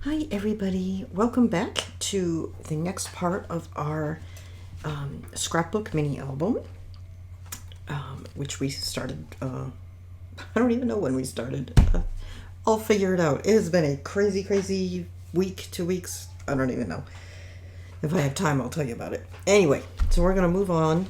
Hi everybody, welcome back to the next part of our scrapbook mini album, which we started, I don't even know when we started. I'll figure it out. It has been a crazy week, 2 weeks, I don't even know. If I have time, I'll tell you about it. Anyway, so we're going to move on.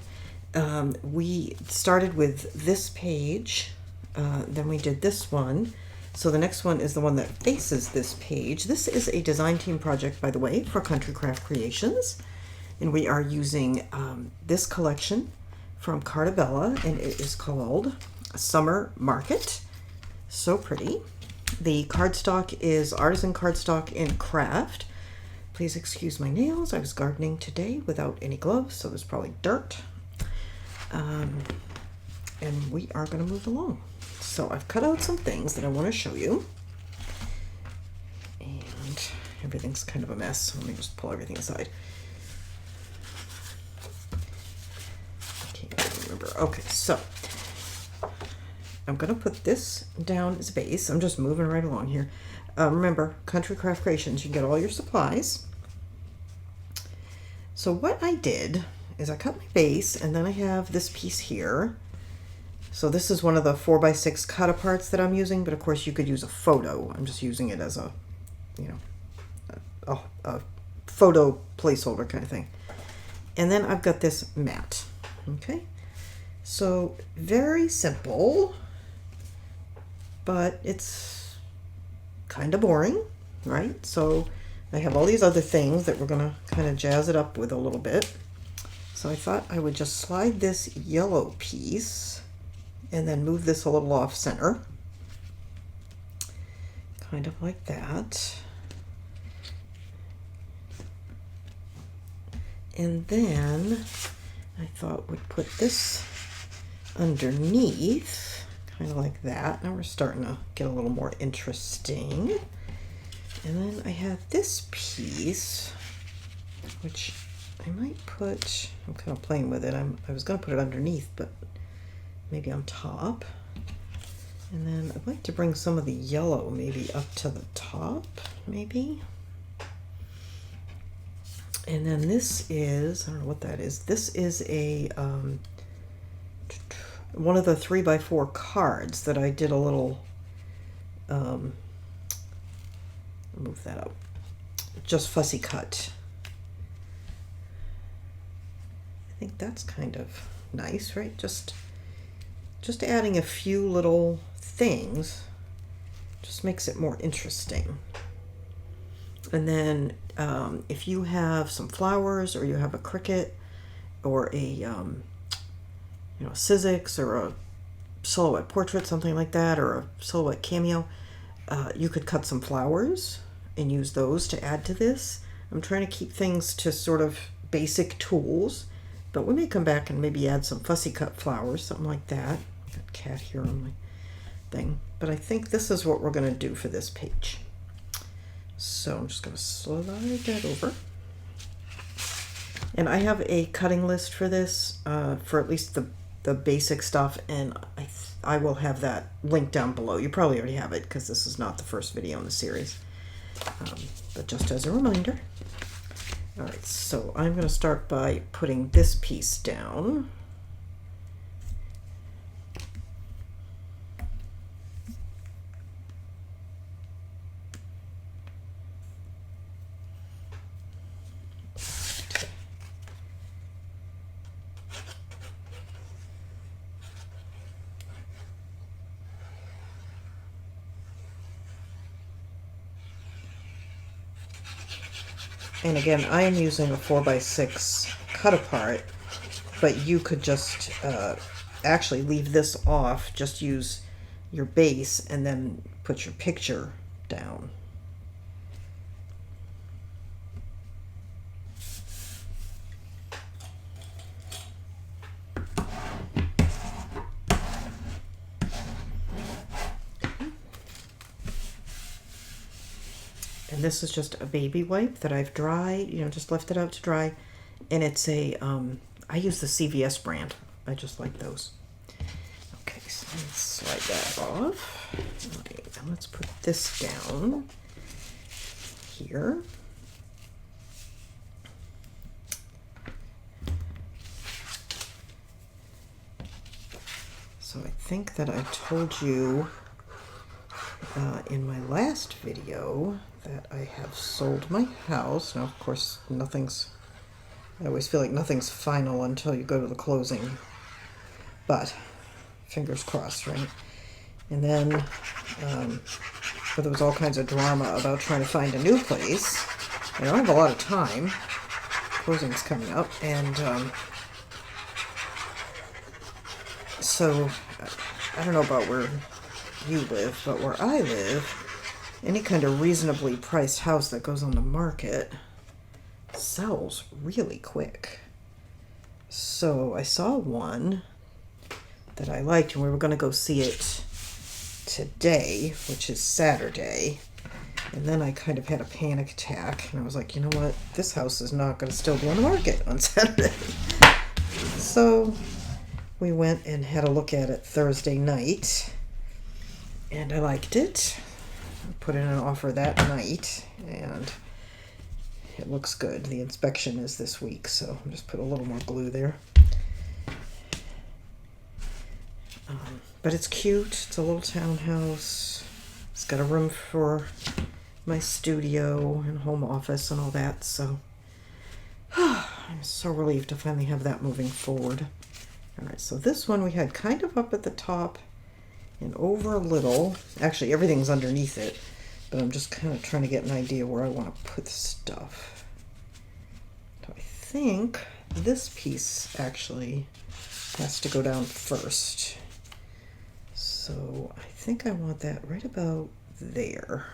We started with this page, then we did this one. So the next one is the one that faces this page. This is a design team project, by the way, for Country Craft Creations. And we are using this collection from Cartabella, and it is called Summer Market. So pretty. The cardstock is artisan cardstock in craft. Please excuse my nails. I was gardening today without any gloves, so there's probably dirt. And we are going to move along. So I've cut out some things that I want to show you. And everything's kind of a mess. So let me just pull everything aside. I can't remember. Okay, so I'm going to put this down as a base. I'm just moving right along here. Remember, Country Craft Creations, you can get all your supplies. So what I did is I cut my base, and then I have this piece here. So this is one of the 4x6 cut-aparts that I'm using, but of course you could use a photo. I'm just using it as a, a photo placeholder kind of thing. And then I've got this mat, okay? So very simple, but it's kind of boring, right? So I have all these other things that we're gonna kind of jazz it up with a little bit. So I thought I would just slide this yellow piece and then move this a little off center, kind of like that. And then I thought we'd put this underneath, kind of like that. Now we're starting to get a little more interesting. And then I have this piece, which I might put, I'm kind of playing with it. I was going to put it underneath, but maybe on top. And then I'd like to bring some of the yellow maybe up to the top, maybe. And then this is, I don't know what that is. This is a one of the 3x4 cards that I did a little, move that up, just fussy cut. I think that's kind of nice, right? Just adding a few little things just makes it more interesting. And then if you have some flowers, or you have a cricket, or a Sizzix, or a silhouette portrait, something like that, or a silhouette cameo, you could cut some flowers and use those to add to this. I'm trying to keep things to sort of basic tools, but we may come back and maybe add some fussy cut flowers, something like that. Got cat here on my thing. But I think this is what we're going to do for this page. So I'm just going to slide that over. And I have a cutting list for this, for at least the basic stuff, and I will have that linked down below. You probably already have it because this is not the first video in the series. But just as a reminder. Alright, so I'm going to start by putting this piece down. And again, I am using a 4x6 cut apart, but you could just actually leave this off, just use your base and then put your picture down. And this is just a baby wipe that I've dried, just left it out to dry. And it's a, I use the CVS brand. I just like those. Okay, so let's slide that off. Right, and let's put this down. here. So I think that I told you in my last video that I have sold my house. Now, of course, I always feel like nothing's final until you go to the closing. But, fingers crossed, right? And then, but there was all kinds of drama about trying to find a new place. I don't have a lot of time. Closing's coming up. And so, I don't know about where you live, but where I live, any kind of reasonably priced house that goes on the market sells really quick. So I saw one that I liked, and we were going to go see it today, which is Saturday. And then I kind of had a panic attack, and I was like, you know what? This house is not going to still be on the market on Saturday. So we went and had a look at it Thursday night, and I liked it. I put in an offer that night, and it looks good. The inspection is this week, so I'll just put a little more glue there. But it's cute. It's a little townhouse. It's got a room for my studio and home office and all that, so I'm so relieved to finally have that moving forward. Alright, so this one we had kind of up at the top and over a little. Actually, everything's underneath it, but I'm just kind of trying to get an idea where I want to put stuff. So I think this piece actually has to go down first. So I think I want that right about there.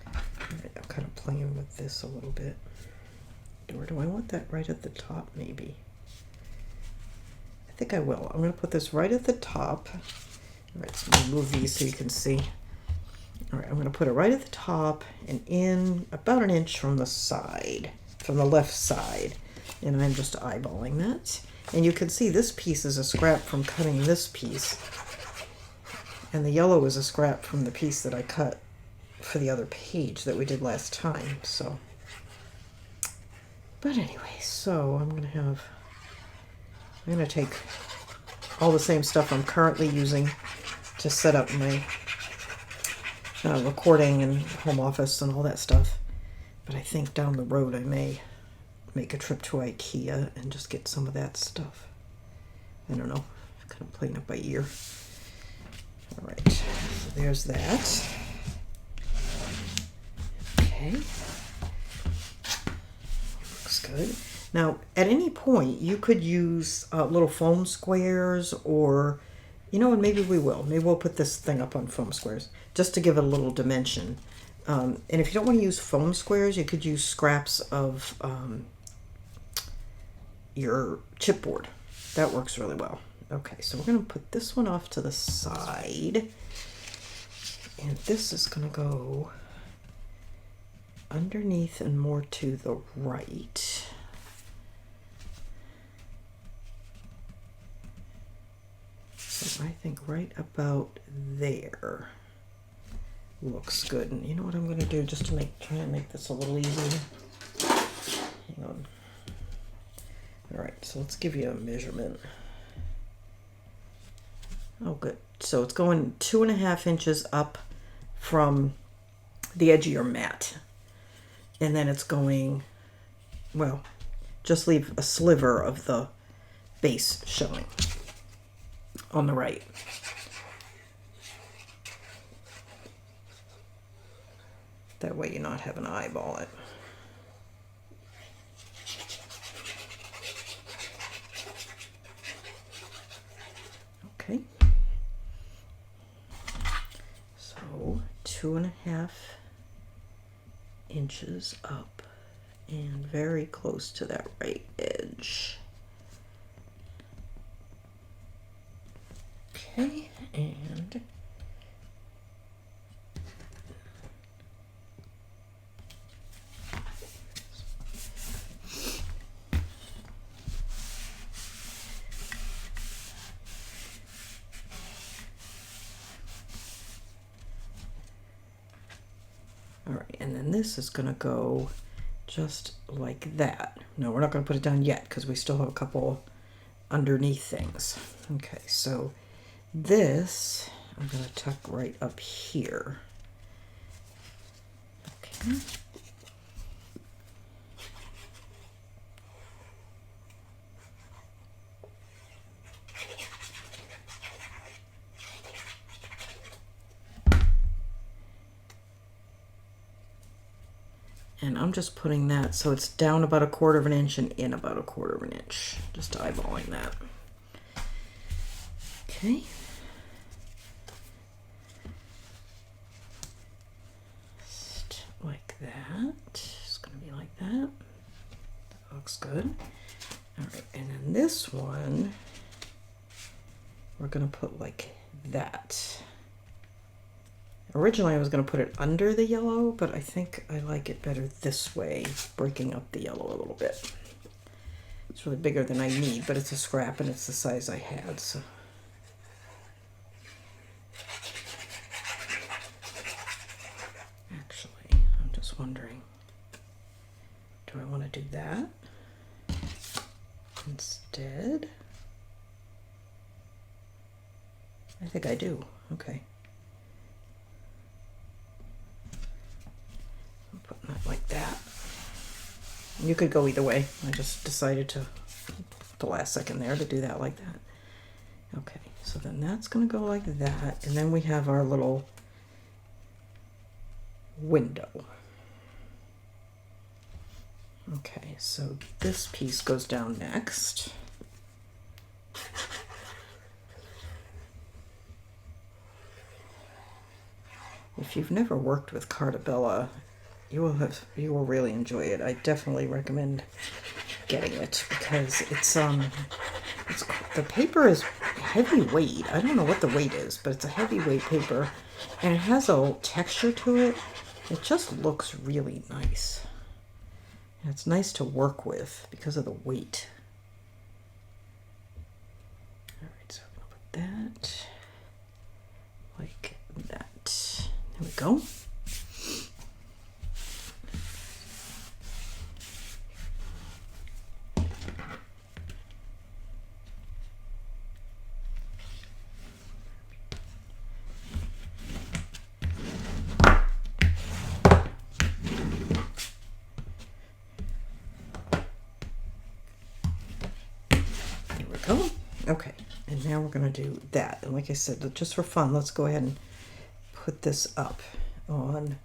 Right, I'm kind of playing with this a little bit. Or do I want that right at the top, maybe? I think I will. I'm going to put this right at the top. All right, so I'm going to move these so you can see. All right, I'm going to put it right at the top and in about an inch from the side, from the left side. And I'm just eyeballing that. And you can see this piece is a scrap from cutting this piece. And the yellow is a scrap from the piece that I cut for the other page that we did last time. So, but anyway, so I'm going to take all the same stuff I'm currently using to set up my recording and home office and all that stuff. But I think down the road I may make a trip to IKEA and just get some of that stuff. I don't know. I'm kind of playing it by ear. All right, so there's that. Okay. Looks good. Now, at any point, you could use little foam squares or, and maybe we will. Maybe we'll put this thing up on foam squares just to give it a little dimension. And if you don't want to use foam squares, you could use scraps of your chipboard. That works really well. Okay, so we're going to put this one off to the side. And this is going to go underneath and more to the right. So I think right about there looks good. And you know what I'm going to do just to try and make this a little easier? Hang on. All right, so let's give you a measurement. Oh, good. So it's going 2.5 inches up from the edge of your mat. And then it's going, well, just leave a sliver of the base showing on the right. That way you're not having to eyeball it. Okay. So 2.5 inches up and very close to that right edge. Okay, and All right, and then this is gonna go just like that. No, we're not gonna put it down yet because we still have a couple underneath things. Okay, so this I'm gonna tuck right up here. Okay. And I'm just putting that so it's down about 1/4 of an inch and in about 1/4 of an inch. Just eyeballing that. Okay. Just like that. It's going to be like that. That looks good. All right, and then this one, we're going to put like that. Originally I was going to put it under the yellow, but I think I like it better this way, breaking up the yellow a little bit. It's really bigger than I need, but it's a scrap and it's the size I had, so. Actually, I'm just wondering, do I want to do that instead? I think I do. Okay. Putting that like that. You could go either way. I just decided to, the last second there, to do that like that. Okay, so then that's going to go like that. And then we have our little window. Okay, so this piece goes down next. If you've never worked with Cartabella, you will really enjoy it. I definitely recommend getting it because it's the paper is heavyweight. I don't know what the weight is, but it's a heavyweight paper and it has a texture to it. It just looks really nice. And it's nice to work with because of the weight. All right, so I'm gonna put that like that. There we go. Okay, and now we're going to do that. And like I said, just for fun, let's go ahead and put this up on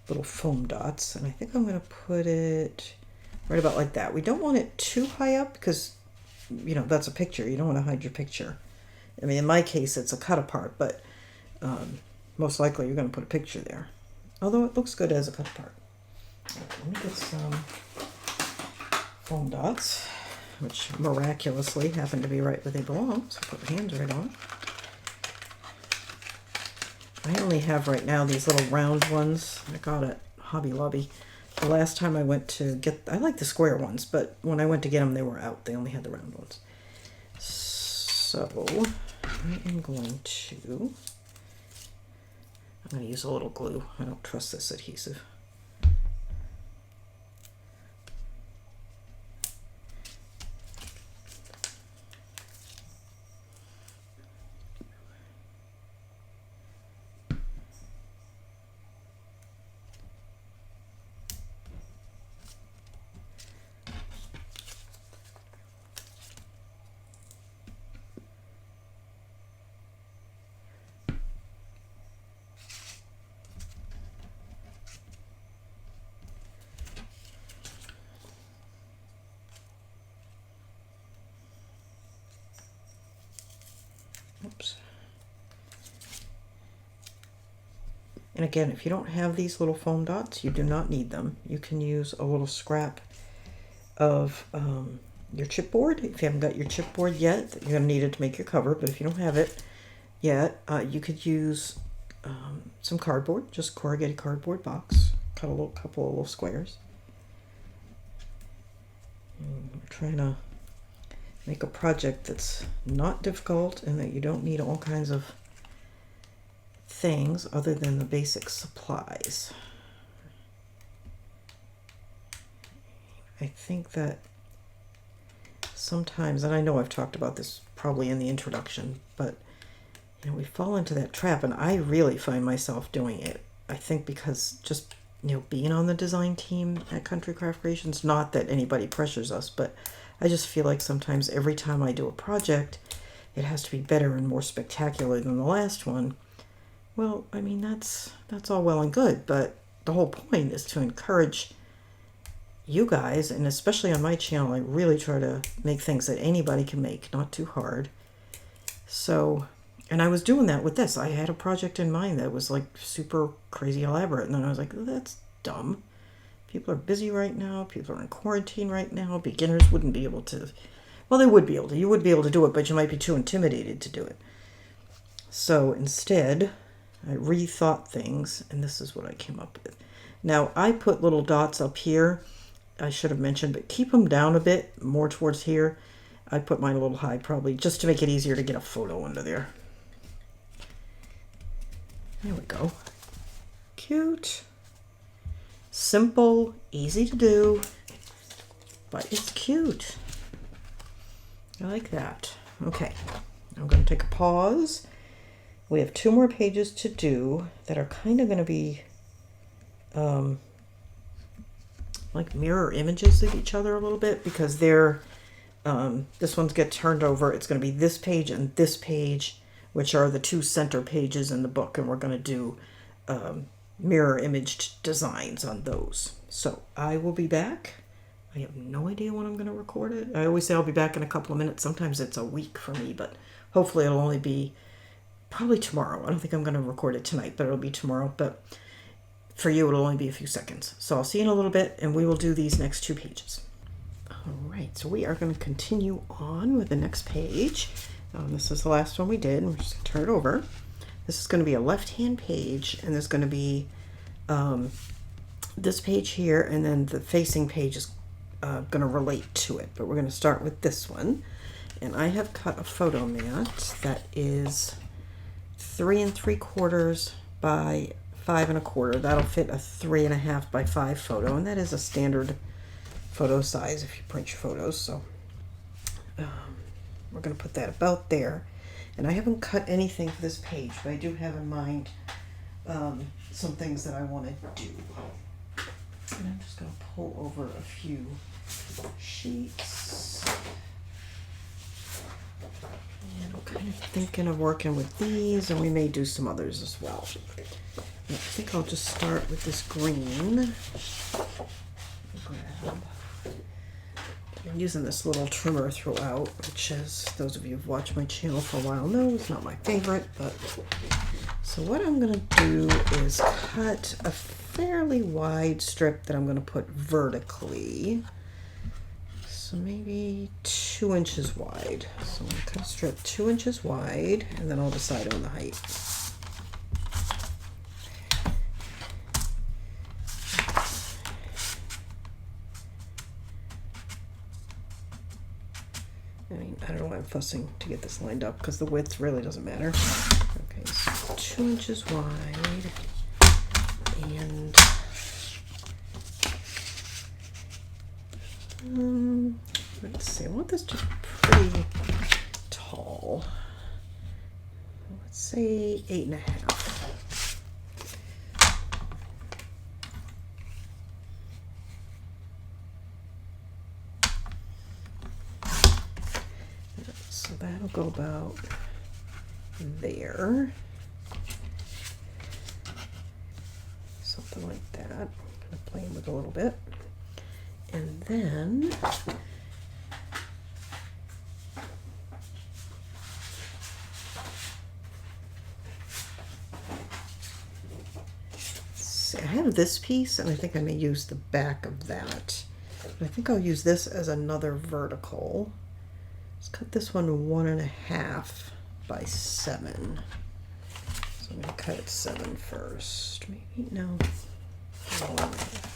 little foam dots. And I think I'm going to put it right about like that. We don't want it too high up because, you know, that's a picture. You don't want to hide your picture. I mean, in my case, it's a cut apart, but most likely you're going to put a picture there. Although it looks good as a cut apart. Okay, let me get some foam dots, which miraculously happen to be right where they belong. So put my hands right on. I only have right now these little round ones I got at Hobby Lobby. The last time I went to get, I like the square ones, but when I went to get them, they were out. They only had the round ones. So I am going to, I'm going to use a little glue. I don't trust this adhesive. Oops. And again, if you don't have these little foam dots, you do not need them. You can use a little scrap of your chipboard. If you haven't got your chipboard yet, you're going to need it to make your cover, but if you don't have it yet, you could use some cardboard, just corrugated cardboard box. Cut a couple of little squares. And we're trying to make a project that's not difficult and that you don't need all kinds of things other than the basic supplies. I think that sometimes, and I know I've talked about this probably in the introduction, but you know, we fall into that trap, and I really find myself doing it. I think because just, you know, being on the design team at Country Craft Creations, not that anybody pressures us, but I just feel like sometimes every time I do a project, it has to be better and more spectacular than the last one. Well, I mean, that's all well and good, but the whole point is to encourage you guys, and especially on my channel, I really try to make things that anybody can make, not too hard. So, and I was doing that with this. I had a project in mind that was like super crazy elaborate, and then I was like, that's dumb. People are busy right now. People are in quarantine right now. Beginners wouldn't be able to, well, they would be able to. You would be able to do it, but you might be too intimidated to do it. So instead, I rethought things, and this is what I came up with. Now, I put little dots up here. I should have mentioned, but keep them down a bit, more towards here. I put mine a little high, probably, just to make it easier to get a photo under there. There we go. Cute. Simple, easy to do, but it's cute. I like that. Okay, I'm going to take a pause. We have 2 more pages to do that are kind of going to be like mirror images of each other a little bit, because they're this one's get turned over. It's going to be this page and this page, which are the 2 center pages in the book, and we're going to do mirror imaged designs on those. So I will be back. I have no idea when I'm going to record it. I always say I'll be back in a couple of minutes. Sometimes it's a week for me, but hopefully it'll only be probably tomorrow. I don't think I'm going to record it tonight, but it'll be tomorrow. But for you, it'll only be a few seconds. So I'll see you in a little bit, and we will do these next 2 pages. All right, so we are going to continue on with the next page. This is the last one we did. We're just going to turn it over. This is going to be a left-hand page, and there's going to be this page here, and then the facing page is going to relate to it. But we're going to start with this one. And I have cut a photo mat that is 3 3/4 by 5 1/4. That'll fit a 3 1/2 by 5 photo, and that is a standard photo size if you print your photos. So we're going to put that about there. And I haven't cut anything for this page, but I do have in mind some things that I want to do. And I'm just going to pull over a few sheets. And I'm kind of thinking of working with these, and we may do some others as well. I think I'll just start with this green. I'm using this little trimmer throughout, which, as those of you who've watched my channel for a while know, is not my favorite. But so what I'm going to do is cut a fairly wide strip that I'm going to put vertically. So maybe 2 inches wide. So I'm going to cut a strip 2 inches wide, and then I'll decide on the height. I mean, I don't know why I'm fussing to get this lined up, because the width really doesn't matter. Okay, so 2 inches wide, and let's see, I want this to be pretty tall. Let's say 8 1/2. So that'll go about there. Something like that. I'm going to play with a little bit. And then see, I have this piece, and I think I may use the back of that. But I think I'll use this as another vertical. Let's cut this one 1 1/2 by 7. So I'm going to cut it 7 first. Maybe, no. 1 1/2.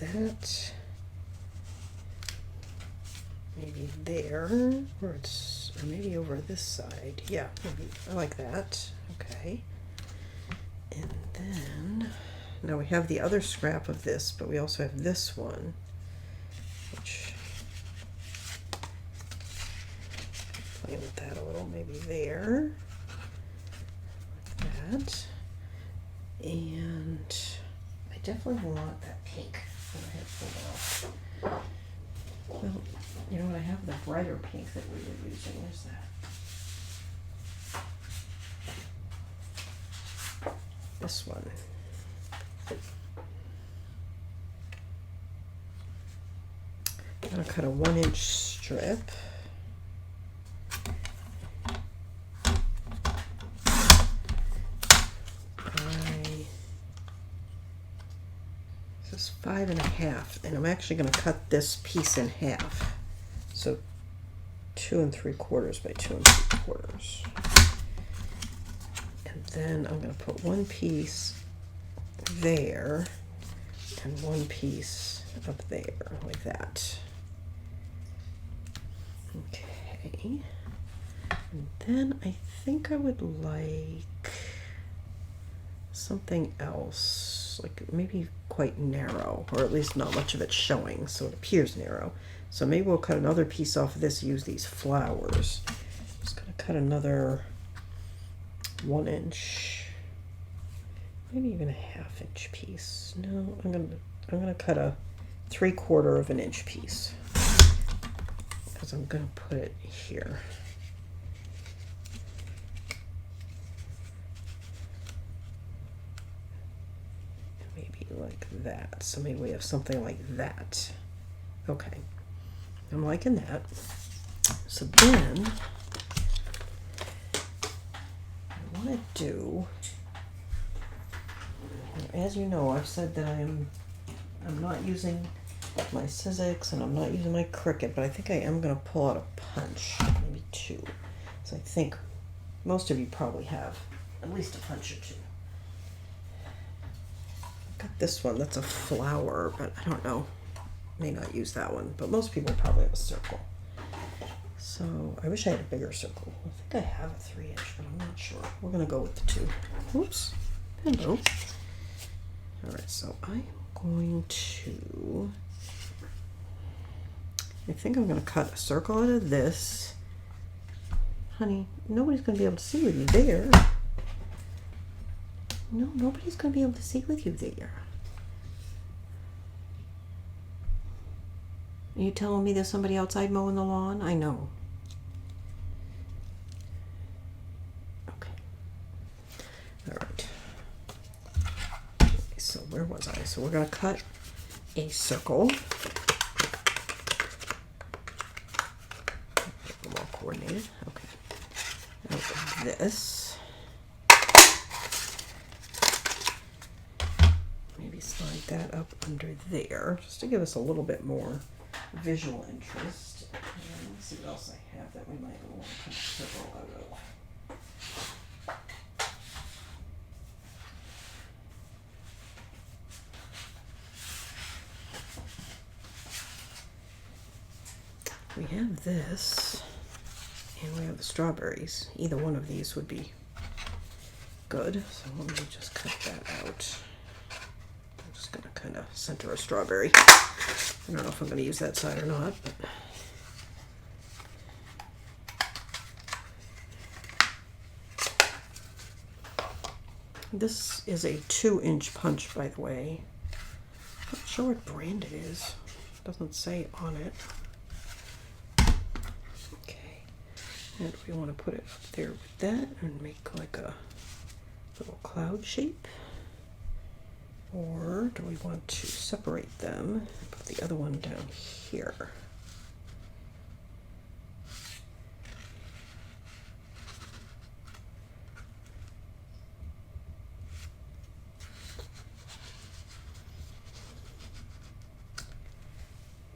that. Maybe there, or maybe over this side. Yeah, maybe I like that. Okay. And then now we have the other scrap of this, but we also have this one, which play with that a little. Maybe there, like that. And I definitely want that pink that I had pulled off. Well, you know what? I have the brighter pink that we were using. Is that this one? I'm gonna cut a 1-inch strip. This is 5.5, and I'm actually going to cut this piece in half. So 2 3/4 by 2 3/4. And then I'm going to put one piece there and one piece up there, like that. Okay. And then I think I would like something else, like maybe quite narrow, or at least not much of it showing, so it appears narrow. So maybe we'll cut another piece off of this, use these flowers. Just gonna cut another 1 inch, maybe even a 1/2 inch piece. No, I'm gonna cut a 3/4 of an inch piece, because I'm gonna put it here. Like that. So maybe we have something like that. Okay, I'm liking that. So then I want to do, as you know, I've said that I'm not using my Sizzix and I'm not using my Cricut, but I think I am going to pull out a punch, maybe 2. So I think most of you probably have at least a punch or 2. Got this one, that's a flower, but I don't know, may not use that one, but most people probably have a circle. So I wish I had a bigger circle. I think I have a 3-inch, but I'm not sure. We're gonna go with the 2. Oops, hello. All right, so I'm going to, I think I'm gonna cut a circle out of this. Honey, nobody's gonna be able to see with you there. No, nobody's going to be able to see with you there. Are you telling me there's somebody outside mowing the lawn? I know. Okay. All right. Okay, so where was I? So we're going to cut a circle. Get them all coordinated. Okay. Out of this. Slide that up under there, just to give us a little bit more visual interest. And let's see what else I have that we might want to cut several out of. We have this, and we have the strawberries. Either one of these would be good, so let me just cut that out. Gonna kind of center a strawberry. I don't know if I'm going to use that side or not, but this is a 2-inch punch, by the way. Not sure what brand it is. It doesn't say on it. Okay, and we want to put it up there with that and make like a little cloud shape. Or do we want to separate them and put the other one down here?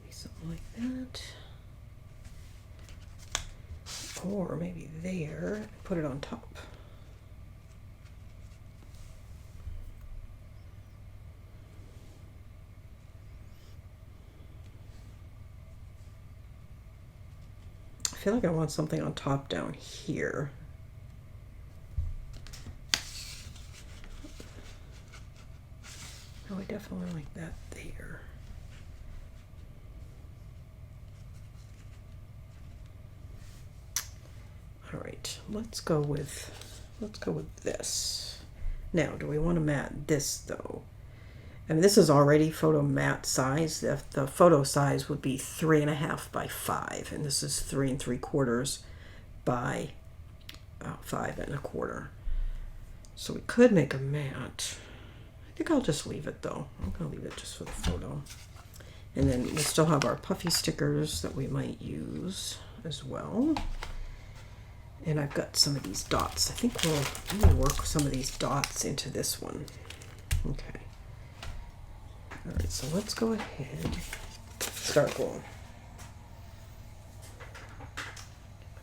Maybe something like that. Or maybe there, and put it on top. feel like I want something on top down here. Oh, I definitely like that there. All right, let's go with this. Now, do we want to mat this though? I mean, this is already photo mat size. The photo size would be 3.5 by 5, and this is 3 3/4 by 5 1/4. So we could make a mat. I think I'll just leave it though. I'm gonna leave it just for the photo. And then we still have our puffy stickers that we might use as well. And I've got some of these dots. I think I'm gonna work some of these dots into this one. Okay. All right, so let's go ahead, start gluing.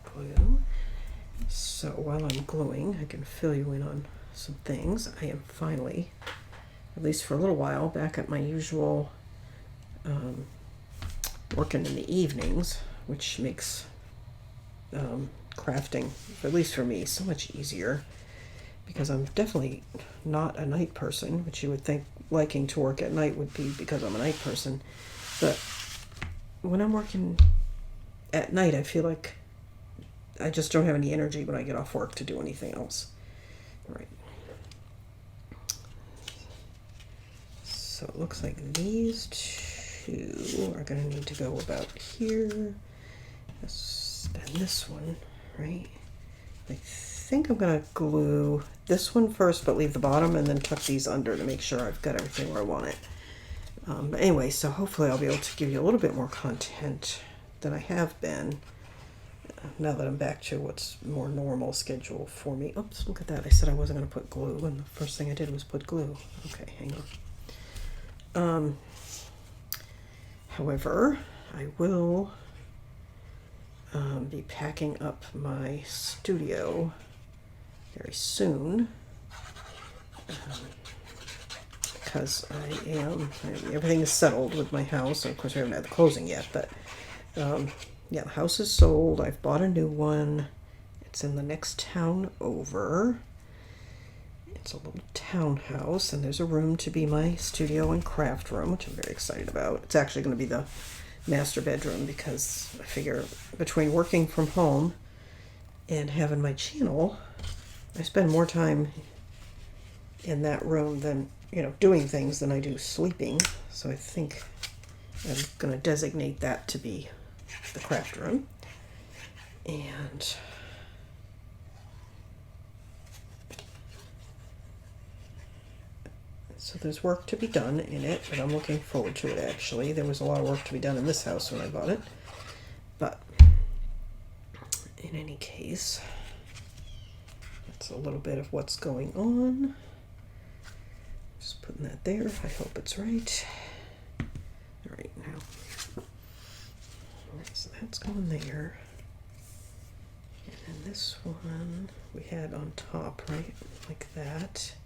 Glue. So while I'm gluing, I can fill you in on some things. I am finally, at least for a little while, back at my usual working in the evenings, which makes crafting, at least for me, so much easier, because I'm definitely not a night person, which you would think liking to work at night would be because I'm a night person. But when I'm working at night, I feel like I just don't have any energy when I get off work to do anything else. All right. So it looks like these two are going to need to go about here. And this one, right? I think I'm going to glue this one first, but leave the bottom, and then tuck these under to make sure I've got everything where I want it. But anyway, so hopefully I'll be able to give you a little bit more content than I have been now that I'm back to what's more normal schedule for me. Oops, look at that. I said I wasn't going to put glue, and the first thing I did was put glue. Okay, hang on. However, I will be packing up my studio very soon, because everything is settled with my house. Of course, we haven't had the closing yet, but yeah, the house is sold. I've bought a new one. It's in the next town over. It's a little townhouse, and there's a room to be my studio and craft room, which I'm very excited about. It's actually going to be the master bedroom, because I figure between working from home and having my channel, I spend more time in that room than, doing things than I do sleeping. So I think I'm going to designate that to be the craft room. And so there's work to be done in it, but I'm looking forward to it, actually. There was a lot of work to be done in this house when I bought it. But in any case, that's a little bit of what's going on. Just putting that there. I hope it's right. All right, now. All right, so that's going there. And then this one we had on top, right? Like that.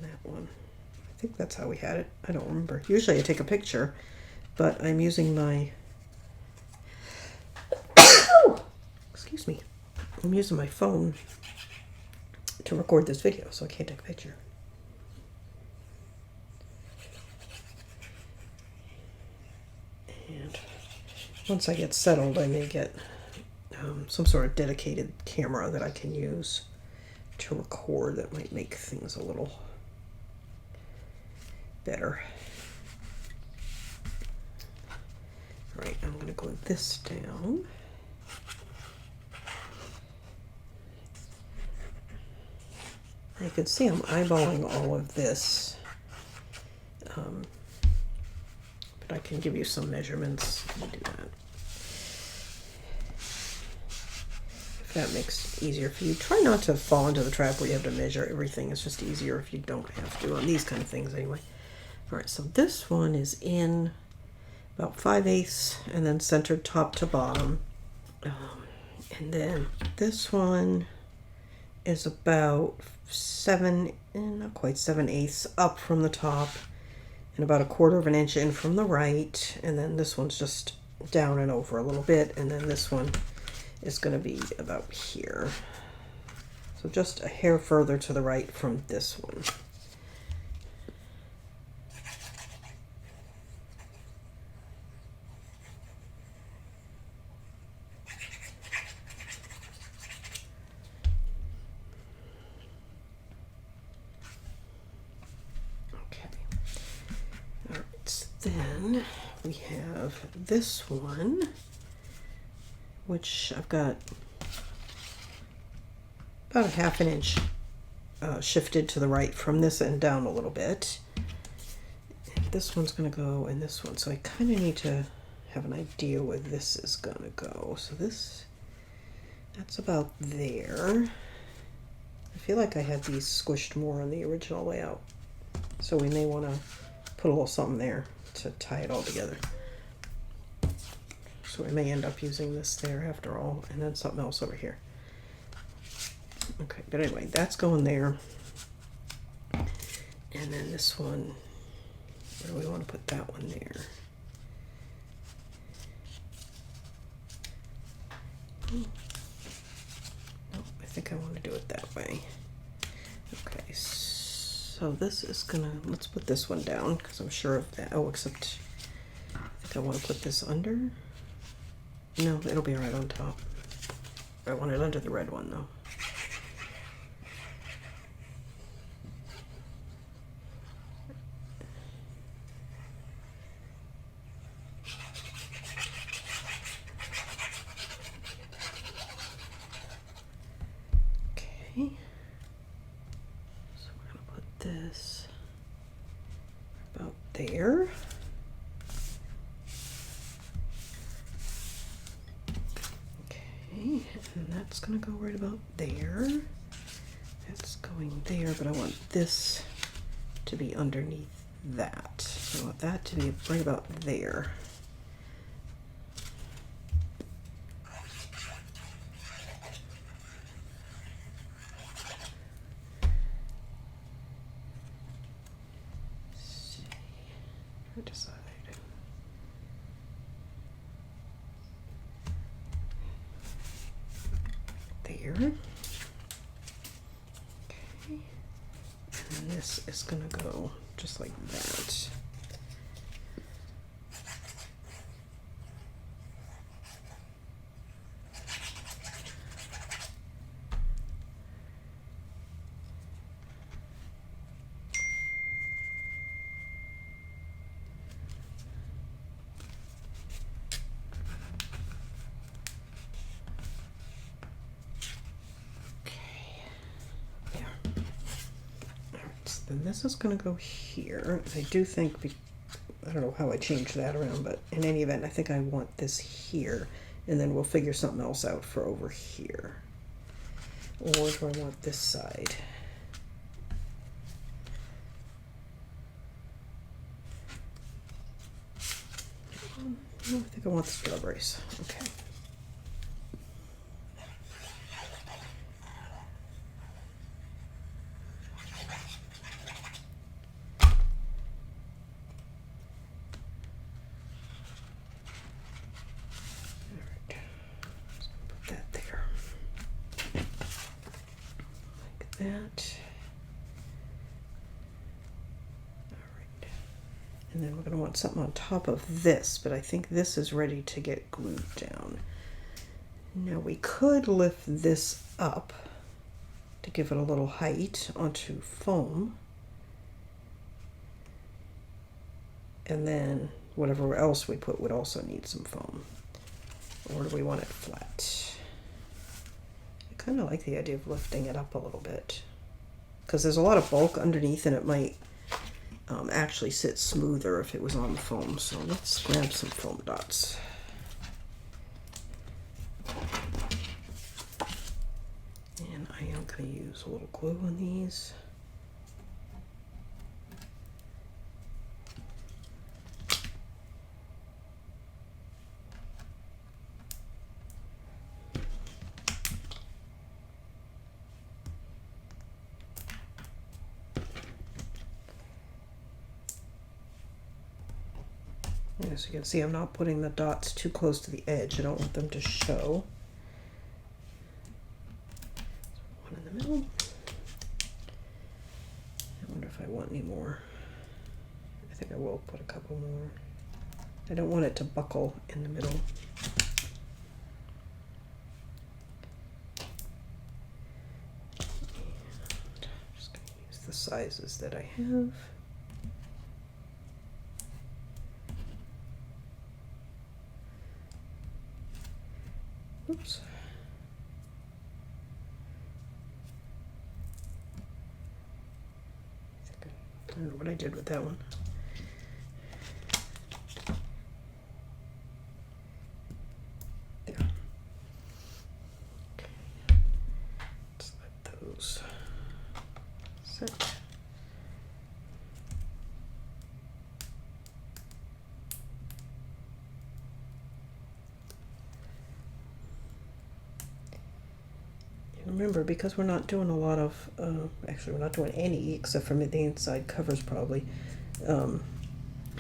That one, I think that's how we had it. I don't remember. Usually I take a picture, but I'm using my excuse me, I'm using my phone to record this video, so I can't take a picture. And once I get settled, I may get some sort of dedicated camera that I can use to record. That might make things a little better. All right, I'm going to glue this down. You can see I'm eyeballing all of this, but I can give you some measurements. Let me do that. If that makes it easier for you. Try not to fall into the trap where you have to measure everything. It's just easier if you don't have to, on these kind of things anyway. All right, so this one is in about 5/8 and then centered top to bottom. And then this one is about 7, not quite 7/8 up from the top, and about 1/4 of an inch in from the right. And then this one's just down and over a little bit, and then this one is going to be about here. So just a hair further to the right from this one. Then we have this one, which I've got about a ½ inch shifted to the right from this end down a little bit. And this one's going to go in this one, so I kind of need to have an idea where this is going to go. So that's about there. I feel like I had these squished more on the original layout, so we may want to put a little something there to tie it all together. So we may end up using this there after all, and then something else over here. Okay, but anyway, that's going there. And then this one, where do we want to put that one there? Oh, I think I want to do it that way. Okay, so this is gonna, let's put this one down because I'm sure of that. Oh, except I think I want to put this under. No, it'll be right on top. I want it under the red one though. Okay. So we're gonna put this about there. Okay, and that's gonna go right about there. That's going there, but I want this to be underneath that. So I want that to be right about there. Decide. There. Okay. And this is gonna go just like that. Then this is going to go here. I do think, I don't know how I changed that around, but in any event, I think I want this here, and then we'll figure something else out for over here. Or do I want this side? No, I think I want the strawberries. Okay. That. All right. And then we're going to want something on top of this, but I think this is ready to get glued down. Now we could lift this up to give it a little height onto foam. And then whatever else we put would also need some foam. Or do we want it flat? I kind of like the idea of lifting it up a little bit because there's a lot of bulk underneath and it might actually sit smoother if it was on the foam. So let's grab some foam dots. And I am going to use a little glue on these. As you can see, I'm not putting the dots too close to the edge. I don't want them to show. One in the middle. I wonder if I want any more. I think I will put a couple more. I don't want it to buckle in the middle. I'm just going to use the sizes that I have. Oops. I don't know what I did with that one. There. Okay. Let's let those set. Remember, because we're not doing a lot of, actually we're not doing any except for the inside covers probably, you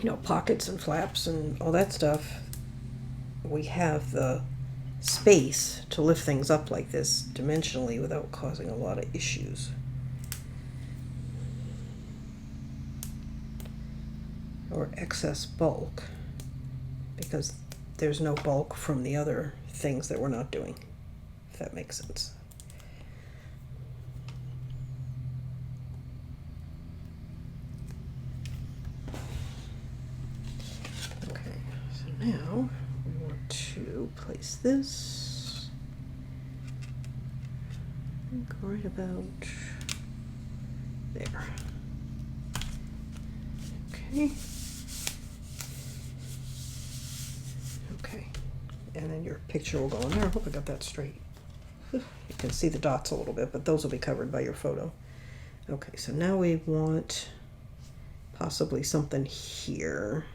know, pockets and flaps and all that stuff, we have the space to lift things up like this dimensionally without causing a lot of issues. Or excess bulk, because there's no bulk from the other things that we're not doing, if that makes sense. Now we want to place this right about there. Okay. Okay. And then your picture will go in there. I hope I got that straight. You can see the dots a little bit, but those will be covered by your photo. Okay, so now we want possibly something here.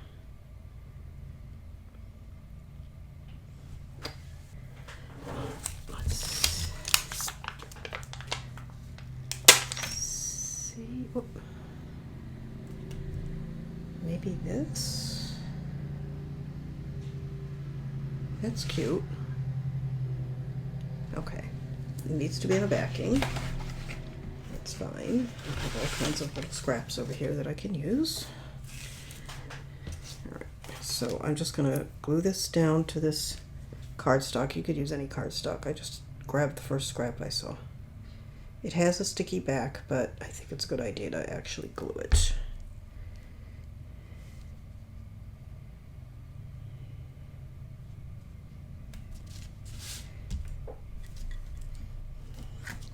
Maybe this. That's cute. Okay. It needs to be in the backing. That's fine. I have all kinds of little scraps over here that I can use. Alright, so I'm just going to glue this down to this cardstock. You could use any cardstock. I just grabbed the first scrap I saw. It has a sticky back, but I think it's a good idea to actually glue it.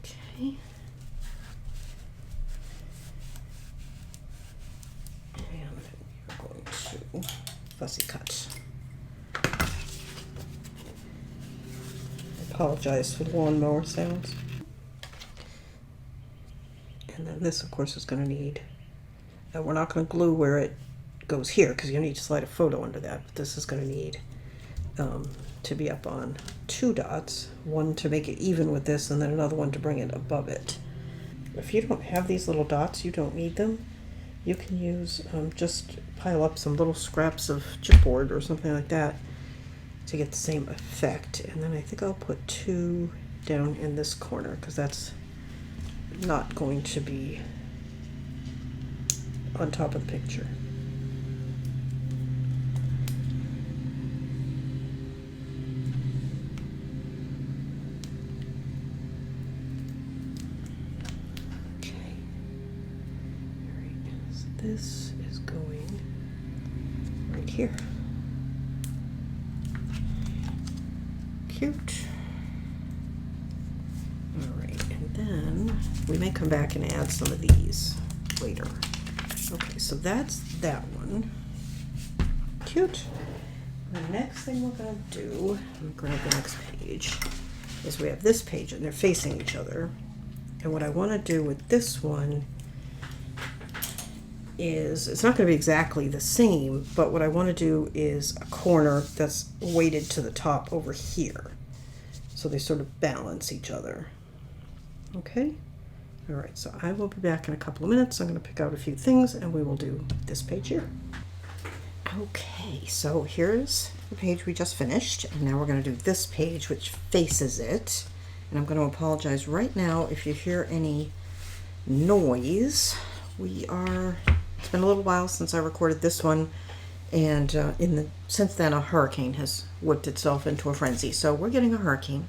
Okay. And we're going to fussy cut. I apologize for the lawnmower sounds. And then this, of course, is going to need, we're not going to glue where it goes here because you need to slide a photo under that. But this is going to need to be up on 2 dots, one to make it even with this and then another one to bring it above it. If you don't have these little dots, you don't need them. You can use, just pile up some little scraps of chipboard or something like that to get the same effect. And then I think I'll put 2 down in this corner because that's not going to be on top of the picture. Okay. All right. So this is going right here. Cute. Then we may come back and add some of these later. Okay, so that's that one. Cute. The next thing we're going to do, I'm going to grab the next page, is we have this page and they're facing each other. And what I want to do with this one is, it's not going to be exactly the same, but what I want to do is a corner that's weighted to the top over here. So they sort of balance each other. Okay, all right, so I will be back in a couple of minutes. I'm going to pick out a few things and we will do this page here. Okay, so here's the page we just finished, and now we're going to do this page which faces it. And I'm going to apologize right now if you hear any noise. It's been a little while since I recorded this one, and since then a hurricane has whipped itself into a frenzy. So we're getting a hurricane.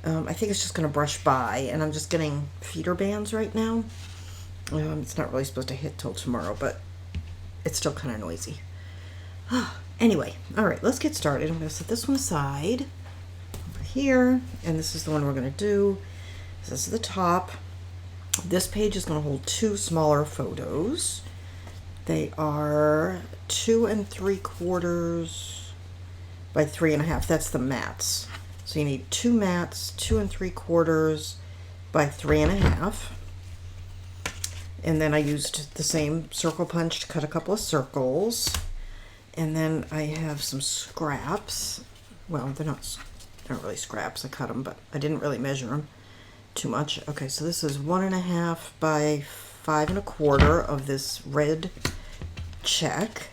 I think it's just going to brush by, and I'm just getting feeder bands right now. It's not really supposed to hit till tomorrow, but it's still kind of noisy. Anyway, all right, let's get started. I'm going to set this one aside over here, and this is the one we're going to do. This is the top. This page is going to hold two smaller photos. They are 2 3/4 by 3.5. That's the mats. So you need two mats, 2 3/4 by 3.5. And then I used the same circle punch to cut a couple of circles. And then I have some scraps. Well, they're not really scraps. I cut them, but I didn't really measure them too much. Okay, so this is 1.5 by 5 1/4 of this red check.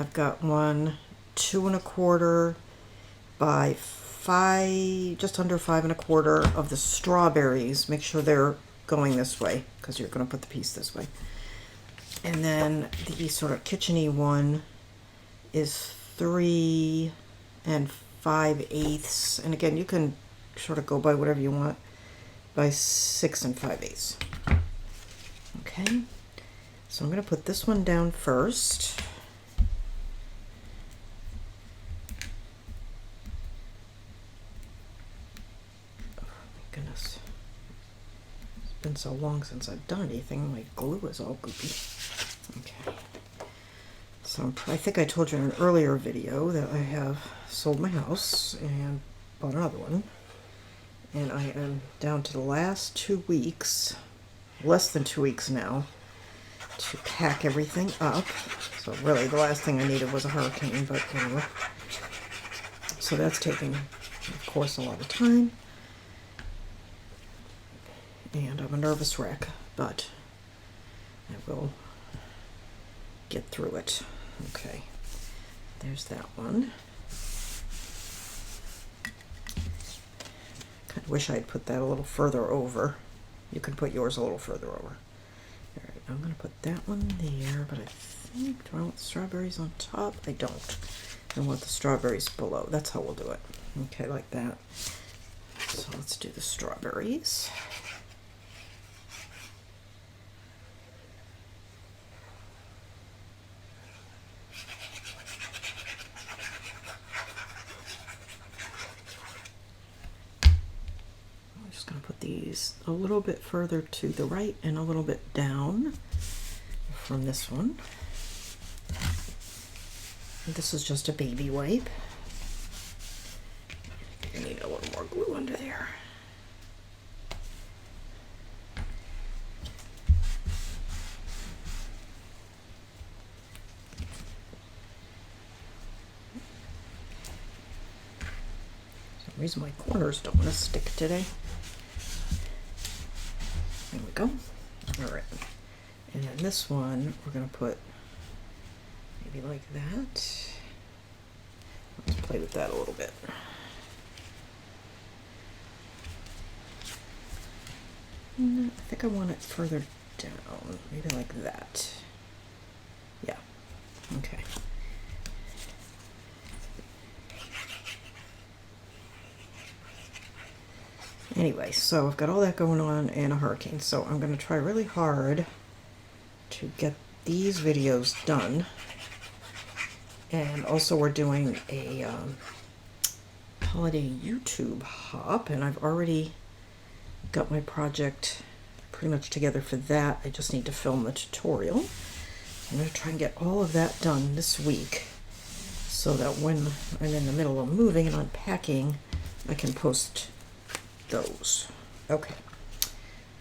I've got one 2 1/4 by 5, just under 5 1/4 of the strawberries. Make sure they're going this way because you're going to put the piece this way. And then the sort of kitchen-y one is 3 5/8, and again you can sort of go by whatever you want, by 6 5/8. Okay, so I'm going to put this one down first. Oh my goodness, it's been so long since I've done anything, my glue is all goopy. Okay. So I think I told you in an earlier video that I have sold my house and bought another one. And I am down to the last 2 weeks, less than 2 weeks now, to pack everything up. So really the last thing I needed was a hurricane, but anyway. So that's taking, of course, a lot of time. And I'm a nervous wreck, but I will get through it. Okay, there's that one. Kind of wish I'd put that a little further over. You can put yours a little further over. All right, I'm going to put that one there, but I think, do I want the strawberries on top? I don't. I want the strawberries below. That's how we'll do it. Okay, like that. So let's do the strawberries. These a little bit further to the right and a little bit down from this one. This is just a baby wipe. I need a little more glue under there. For some reason my corners don't want to stick today. There we go. All right. And then this one, we're going to put maybe like that. Let's play with that a little bit. I think I want it further down, maybe like that. Yeah. Okay. Anyway, so I've got all that going on and a hurricane, so I'm going to try really hard to get these videos done. And also we're doing a holiday YouTube hop, and I've already got my project pretty much together for that. I just need to film the tutorial. I'm going to try and get all of that done this week so that when I'm in the middle of moving and unpacking, I can post those. Okay,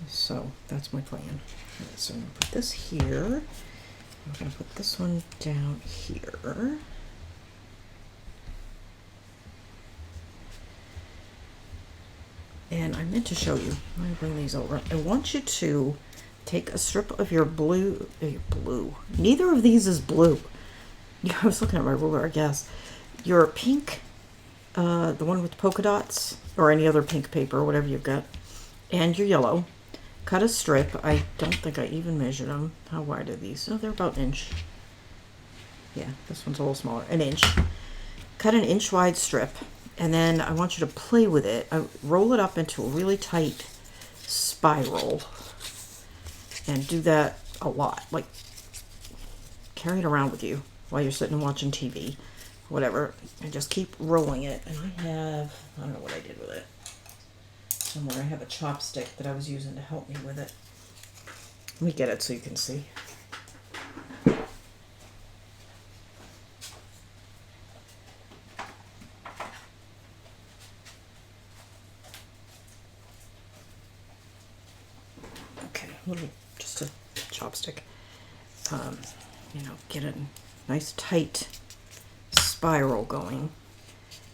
so that's my plan. Right, so I'm going to put this here. I'm going to put this one down here. And I meant to show you. I'm going to bring these over. I want you to take a strip of your blue. Neither of these is blue. Yeah, I was looking at my ruler, I guess. Your pink, the one with polka dots, or any other pink paper, or whatever you've got, and your yellow. Cut a strip. I don't think I even measured them. How wide are these? Oh, they're about an inch. Yeah, this one's a little smaller. An inch. Cut an inch wide strip, and then I want you to play with it. Roll it up into a really tight spiral, and do that a lot. Like, carry it around with you while you're sitting and watching TV, whatever, and just keep rolling it. And I don't know what I did with it. Somewhere I have a chopstick that I was using to help me with it. Let me get it so you can see. Okay, just a chopstick. Get a nice tight spiral going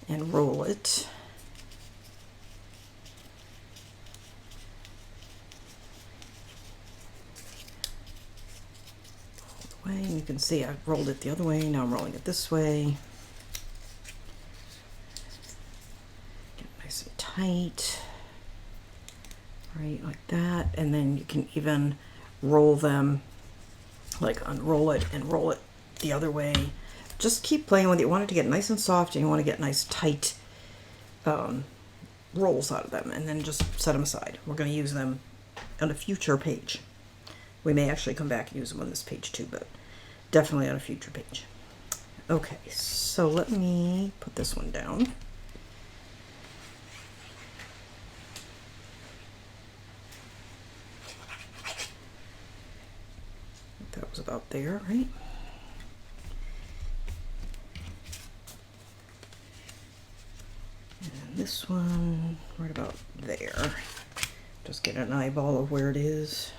and roll it. All the way, and you can see I rolled it the other way. Now I'm rolling it this way. Get it nice and tight. Right, like that. And then you can even roll them, like unroll it and roll it the other way. Just keep playing with it. You want it to get nice and soft, and you want to get nice tight rolls out of them, and then just set them aside. We're going to use them on a future page. We may actually come back and use them on this page too, but definitely on a future page. Okay, so let me put this one down. That was about there, right? And this one right about there. Just get an eyeball of where it is.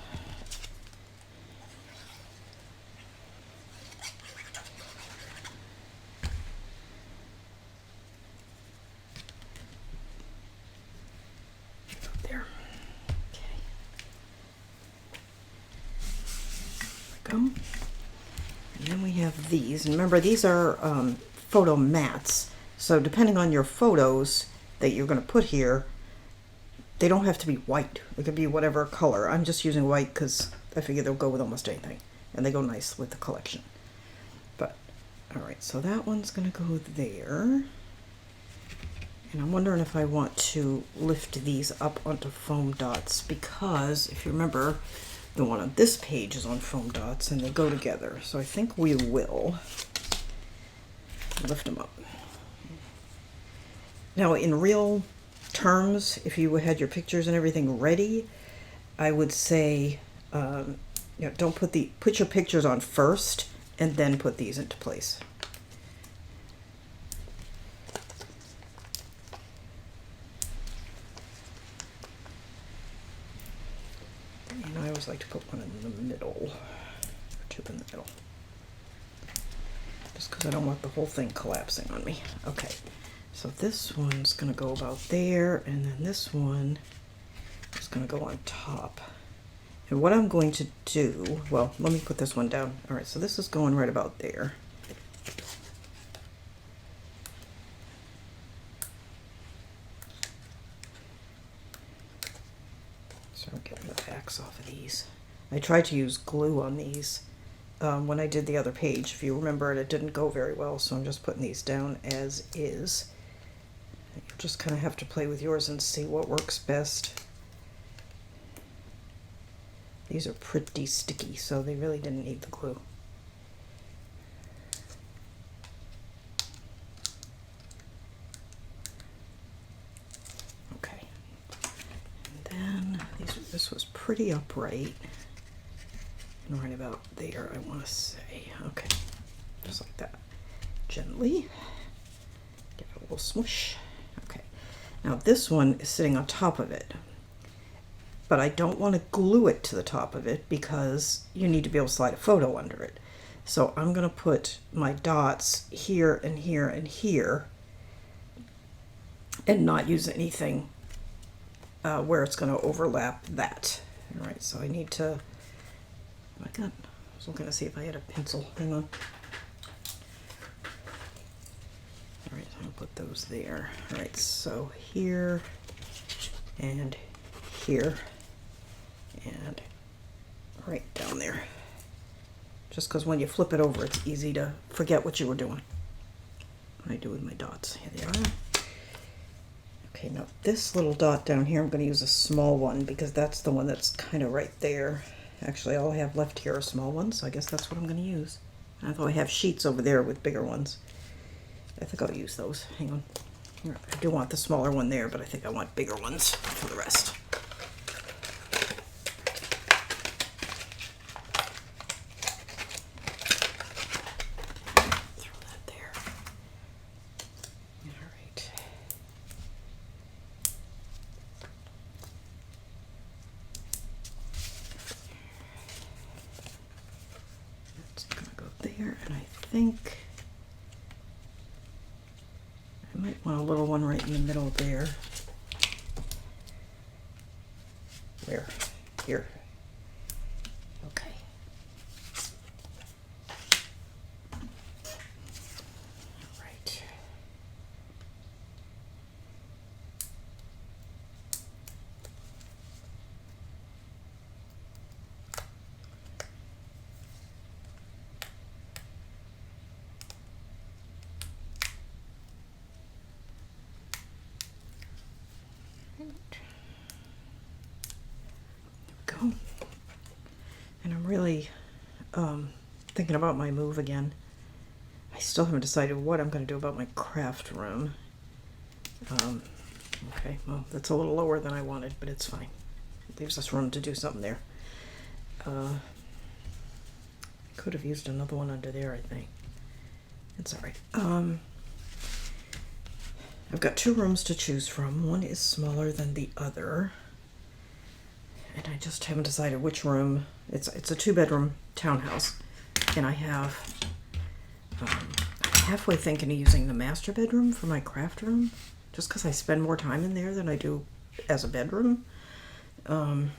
There. Okay. There we go. And then we have these. And remember, these are photo mats. So depending on your photos that you're going to put here, they don't have to be white. It could be whatever color. I'm just using white because I figure they'll go with almost anything. And they go nice with the collection. But, alright, so that one's going to go there. And I'm wondering if I want to lift these up onto foam dots, because if you remember, the one on this page is on foam dots and they go together. So I think we will lift them up. Now, in real terms, if you had your pictures and everything ready, I would say, don't put your pictures on first and then put these into place. And I always like to put one in the middle, or two in the middle, just because I don't want the whole thing collapsing on me. Okay. So this one's going to go about there, and then this one is going to go on top. And what I'm going to do, well, let me put this one down. All right, so this is going right about there. So I'm getting the backs off of these. I tried to use glue on these when I did the other page. If you remember it didn't go very well, so I'm just putting these down as is. You just kind of have to play with yours and see what works best. These are pretty sticky, so they really didn't need the glue. Okay. And then this was pretty upright. And right about there, I want to say. Okay. Just like that. Gently. Give it a little smush. Okay, now this one is sitting on top of it, but I don't want to glue it to the top of it because you need to be able to slide a photo under it. So I'm going to put my dots here and here and here and not use anything where it's going to overlap that. All right, so I need to, I was looking to see if I had a pencil. Hang on. put those there. All right, so here and here and right down there. Just because when you flip it over, it's easy to forget what you were doing. What I do with my dots. Here they are. Okay, now this little dot down here, I'm going to use a small one because that's the one that's kind of right there. Actually, all I have left here are small ones, so I guess that's what I'm going to use. Although I have sheets over there with bigger ones. I think I'll use those. Hang on. I do want the smaller one there, but I think I want bigger ones for the rest. Throw that there. All right. That's gonna go there, and I think I might want a little one right in the middle there. Where? Here. Okay. All right. Go. And I'm really thinking about my move again. I still haven't decided what I'm going to do about my craft room. Okay, well, that's a little lower than I wanted, but it's fine. It leaves us room to do something there. Could have used another one under there, I think. It's all right. I've got two rooms to choose from. One is smaller than the other. And I just haven't decided which room. It's a 2-bedroom townhouse. And I have, I'm halfway thinking of using the master bedroom for my craft room. Just because I spend more time in there than I do as a bedroom. But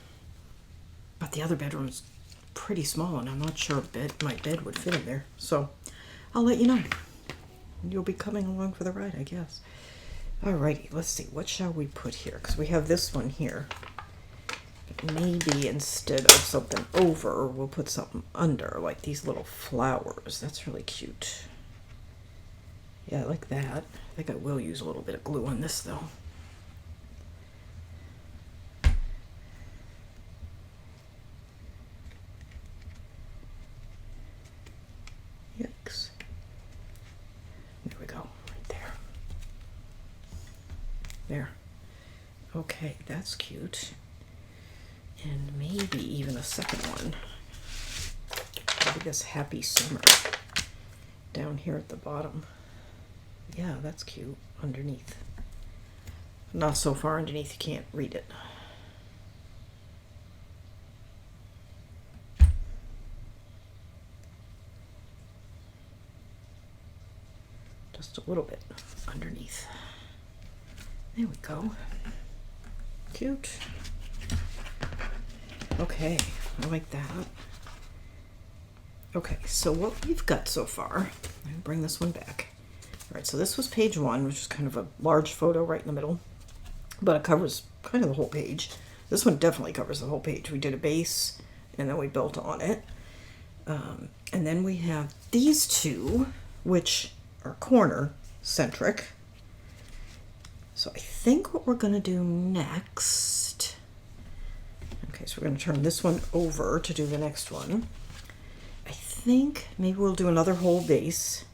the other bedroom's pretty small and I'm not sure my bed would fit in there. So I'll let you know. You'll be coming along for the ride, I guess. Alrighty, let's see. What shall we put here? Because we have this one here. Maybe instead of something over, we'll put something under, like these little flowers. That's really cute. Yeah, I like that. I think I will use a little bit of glue on this, though. Yikes. There we go, right there. There. Okay, that's cute. And maybe even a second one. Maybe this happy summer down here at the bottom. Yeah, that's cute underneath. Not so far underneath you can't read it. Just a little bit underneath. There we go. Cute. Okay, I like that. Okay, so what we've got so far, I'll bring this one back. All right, so this was page 1, which is kind of a large photo right in the middle, but it covers kind of the whole page. This one definitely covers the whole page. We did a base, and then we built on it. And then we have these two, which are corner-centric. So I think what we're going to do next... Okay, so we're going to turn this one over to do the next one. I think maybe we'll do another whole base,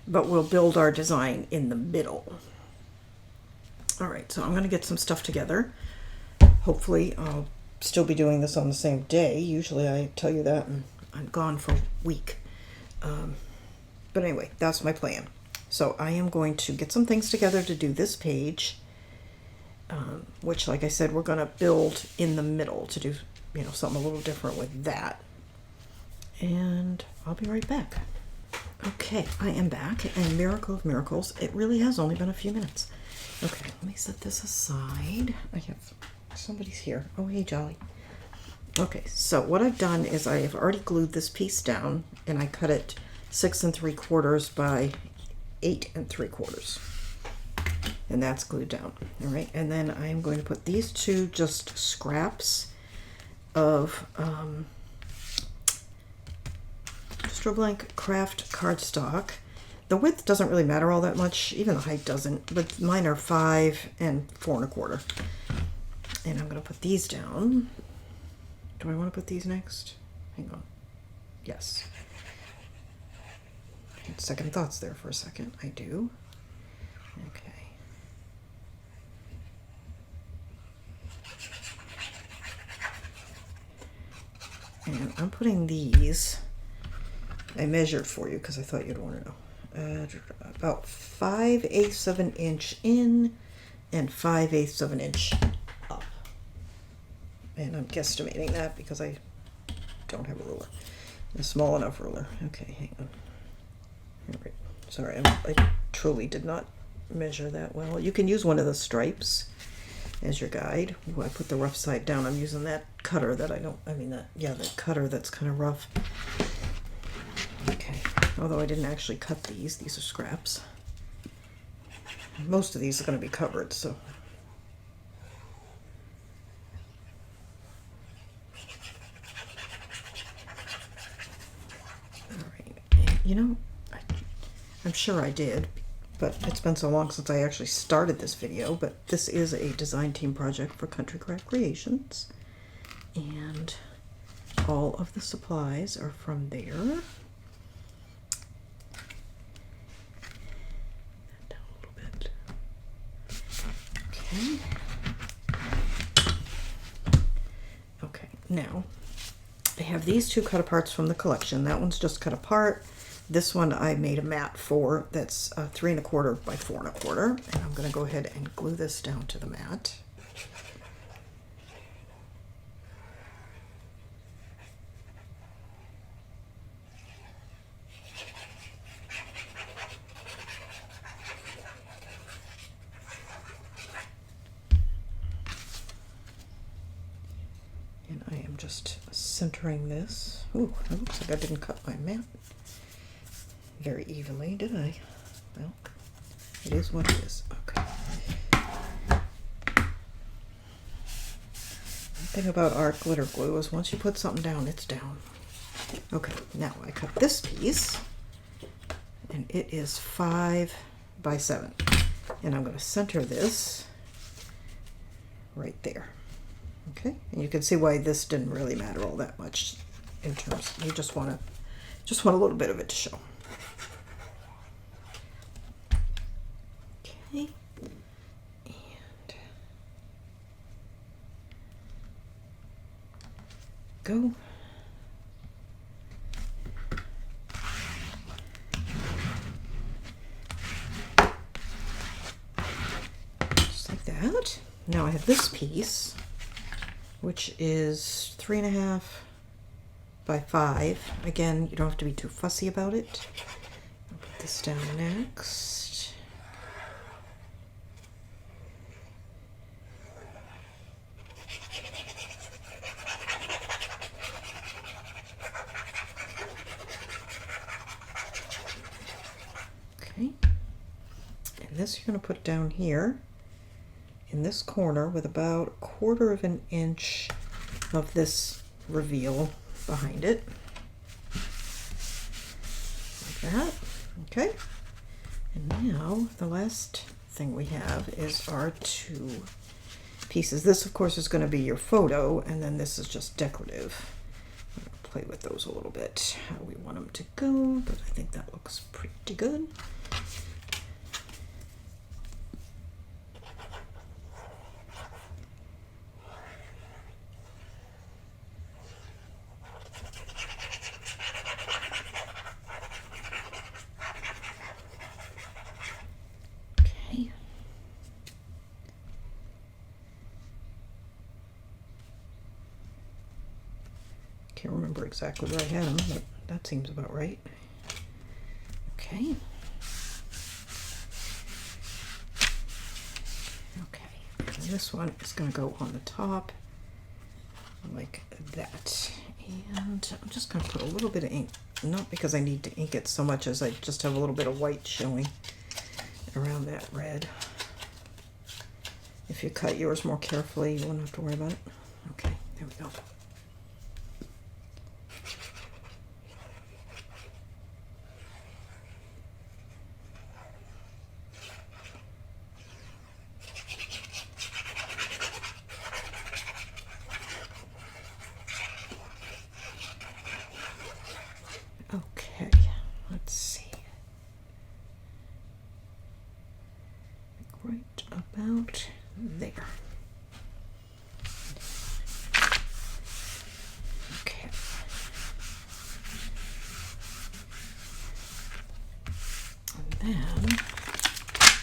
but we'll build our design in the middle. All right, so I'm going to get some stuff together. Hopefully I'll still be doing this on the same day. Usually I tell you that and I'm gone for a week. But anyway, that's my plan. So I am going to get some things together to do this page. Which, like I said, we're going to build in the middle to do, you know, something a little different with that. And I'll be right back. Okay, I am back, and miracle of miracles, it really has only been a few minutes. Okay, let me set this aside. I have somebody's here. Oh, hey, Jolly. Okay, so what I've done is I have already glued this piece down, and I cut it 6 3/4 by 8 3/4. and that's glued down. All right, and then I am going to put these two just scraps of Strobe Blank Craft cardstock. The width doesn't really matter all that much, even the height doesn't, but mine are 5 and 4 1/4. And I'm going to put these down. Do I want to put these next? Hang on. Yes. Second thoughts there for a second. I do. Okay. And I'm putting these, I measured for you because I thought you'd want to know. About 5/8 of an inch in and 5/8 of an inch up. And I'm guesstimating that because I don't have a ruler. A small enough ruler. Okay, hang on. All right. Sorry, I truly did not measure that well. You can use one of the stripes as your guide. Ooh, I put the rough side down. I'm using that cutter that that cutter that's kind of rough. Okay, although I didn't actually cut these. These are scraps. Most of these are going to be covered, so. All right, you know, I'm sure I did, but it's been so long since I actually started this video, but this is a design team project for Country Craft Creations, and all of the supplies are from there. Down a little bit. Okay. Okay, now I have these two cut aparts from the collection. That one's just cut apart. This one I made a mat for that's 3 1/4 by 4 1/4, and I'm going to go ahead and glue this down to the mat. And I am just centering this. Ooh, it looks like I didn't cut my mat very evenly, did I? Well, it is what it is. Okay. The thing about art glitter glue is once you put something down, it's down. Okay, now I cut this piece, and it is 5 by 7. And I'm going to center this right there. Okay, and you can see why this didn't really matter all that much in terms. You just want a little bit of it to show. Okay, and go. Just like that. Now I have this piece, which is 3 1/2 by 5. Again, you don't have to be too fussy about it. I'll put this down next. Okay. And this you're going to put down here in this corner with about 1/4 of an inch of this reveal behind it. Like that. Okay. And now the last thing we have is our 2 pieces. This, of course, is going to be your photo, and then this is just decorative. I'm going to play with those a little bit, how we want them to go, but I think that looks pretty good. Can't remember exactly where I had them, but that seems about right. Okay. Okay, and this one is going to go on the top like that. And I'm just going to put a little bit of ink, not because I need to ink it so much as I just have a little bit of white showing around that red. If you cut yours more carefully, you won't have to worry about it. Okay, there we go. Okay, let's see. Right about there. Okay. And then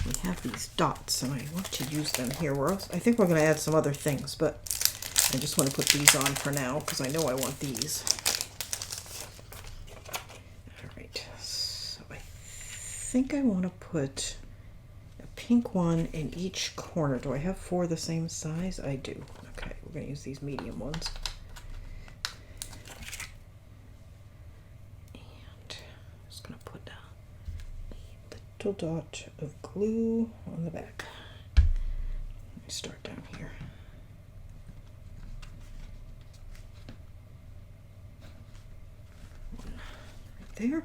we have these dots, and I want to use them here. I think we're going to add some other things, but I just want to put these on for now because I know I want these. All right, so I think I want to put a pink one in each corner. Do I have 4 the same size? I do. Okay, we're going to use these medium ones. And I'm just going to put a little dot of glue on the back. Let me start down here. One right there.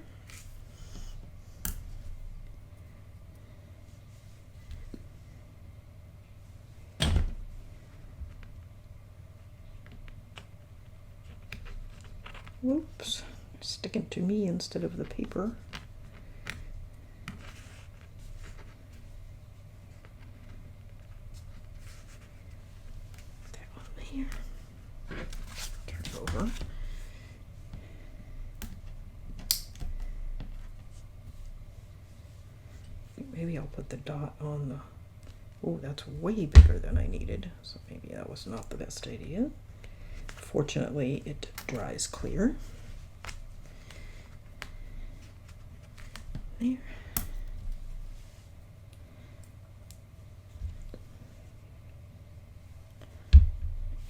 Whoops, sticking to me instead of the paper. That one here. Turn it over. Maybe I'll put the dot on the... Oh, that's way bigger than I needed. So maybe that was not the best idea. Fortunately, it dries clear. There.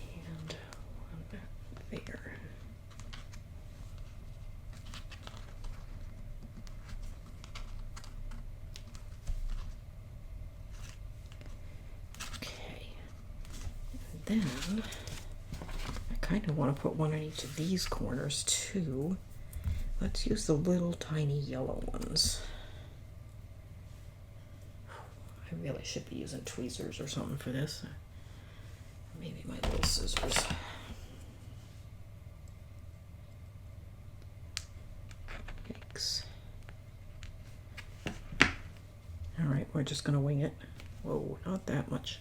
And one there. Okay. And then I kind of want to put one on each of these corners too. Let's use the little tiny yellow ones. I really should be using tweezers or something for this. Maybe my little scissors. Yikes. All right, we're just gonna wing it. Whoa, not that much.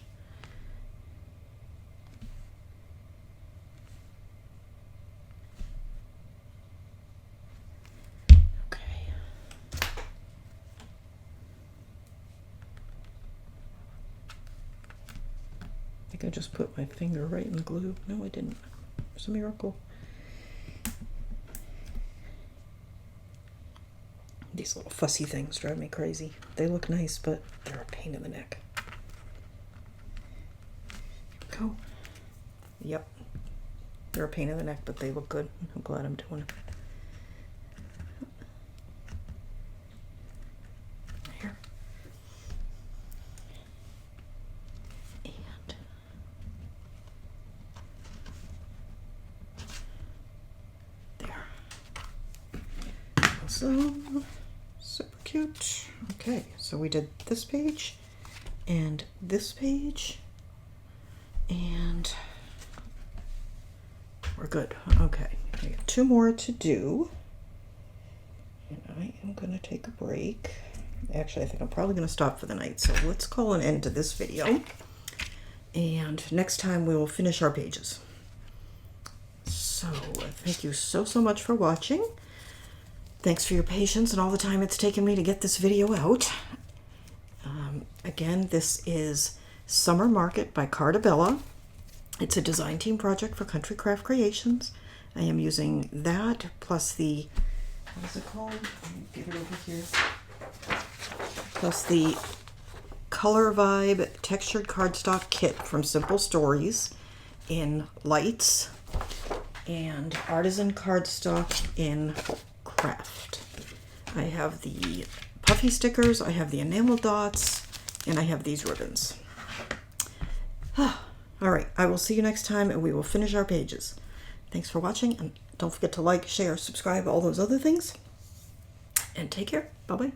I just put my finger right in the glue. No, I didn't. It's a miracle. These little fussy things drive me crazy. They look nice, but they're a pain in the neck. Here we go. Yep. They're a pain in the neck, but they look good. I'm glad I'm doing it. Here. So super cute. Okay, so we did this page and this page and we're good. Okay, we have 2 more to do and I am going to take a break. Actually, I think I'm probably going to stop for the night, so let's call an end to this video and next time we will finish our pages. So thank you so much for watching. Thanks for your patience and all the time it's taken me to get this video out. Again, this is Summer Market by Cartabella. It's a design team project for Country Craft Creations. I am using that plus the, what is it called? Let me get it over here. Plus the Color Vibe Textured Cardstock Kit from Simple Stories in Lights and Artisan Cardstock in Craft. I have the puffy stickers, I have the enamel dots, and I have these ribbons. All right, I will see you next time and we will finish our pages. Thanks for watching, and don't forget to like, share, subscribe, all those other things. And take care. Bye-bye.